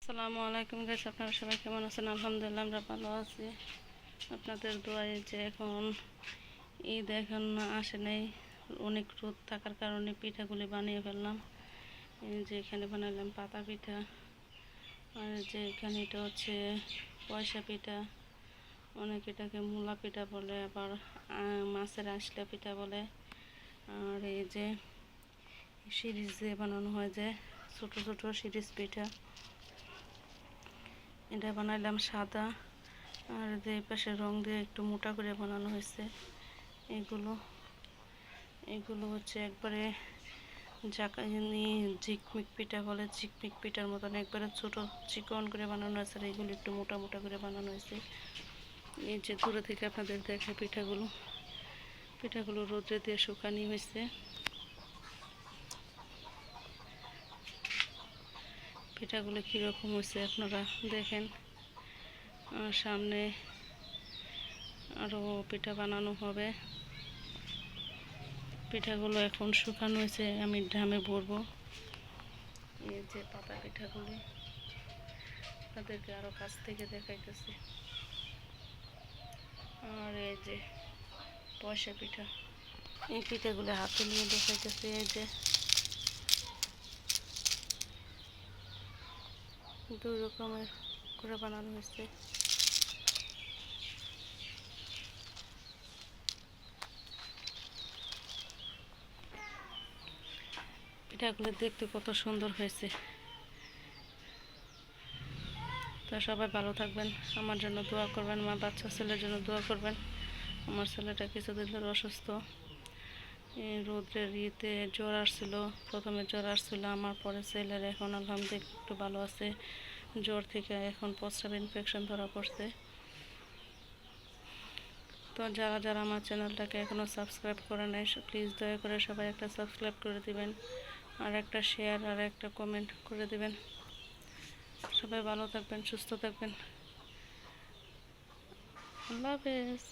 আসসালামু আলাইকুম গাইস, আপনারা সবাই কেমন আছেন? আলহামদুলিল্লাহ আমরা ভালো আছি। আপনাদের দোয়ায় যে এখন ঈদ এখন আসে নাই, অনেক রোদ থাকার কারণে পিঠাগুলি বানিয়ে ফেললাম। এই যে এখানে বানালাম পাতা পিঠা, আর যে এখানে এটা হচ্ছে পয়সা পিঠা, অনেক এটাকে মূলা পিঠা বলে, আবার মাছের আঁশলা পিঠা বলে। আর এই যে সিরিজ দিয়ে বানানো হয় যে ছোটো ছোটো সিরিজ পিঠা, এটা বানাইলাম সাদা, আর যে পাশে রং দিয়ে একটু মোটা করে বানানো হয়েছে। এগুলো হচ্ছে একবারে ঝিকমিক পিঠা বলে, ঝিকমিক পিঠার মতন একবারে ছোট চিকন করে বানানো হয়েছে, আর এগুলো একটু মোটা মোটা করে বানানো হয়েছে। এই যে দূরে থেকে আপনাদের দেখে পিঠাগুলো রোদ্রে দিয়ে শুকানি হয়েছে। পিঠাগুলো কীরকম হয়েছে আপনারা দেখেন। সামনে আরও পিঠা বানানো হবে। পিঠাগুলো এখন শুকানো হয়েছে, আমি ড্রামে ভরবো। এই যে পাতা পিঠাগুলি আপনাদেরকে আরও কাছ থেকে দেখাইতেছি। আর এই যে পয়সা পিঠা, এই পিঠাগুলো হাতে নিয়ে দেখাইতেছি। এই যে দুই রকমের করে বানানো হয়েছে। পিঠাগুলো দেখতে কত সুন্দর হয়েছে। তো সবাই ভালো থাকবেন, আমার জন্য দোয়া করবেন, আমার বাচ্চা ছেলের জন্য দোয়া করবেন। আমার ছেলেটা কিছুদিন ধরে অসুস্থ, রোদ্রের ইয়েতে জ্বর আসছিল, প্রথমে জ্বর আসছিল আমার, পরে ছেলের এখন আলহামদুলিল্লাহ একটু ভালো আছে। জ্বর থেকে এখন প্রস্রাব ইনফেকশন ধরা পড়ছে। তো যারা যারা আমার চ্যানেলটাকে এখনও সাবস্ক্রাইব করে নাই, প্লিজ দয়া করে সবাই একটা সাবস্ক্রাইব করে দিবেন, আর একটা শেয়ার আর একটা কমেন্ট করে দিবেন। সবাই ভালো থাকবেন, সুস্থ থাকবেন। আল্লাহ হাফেজ।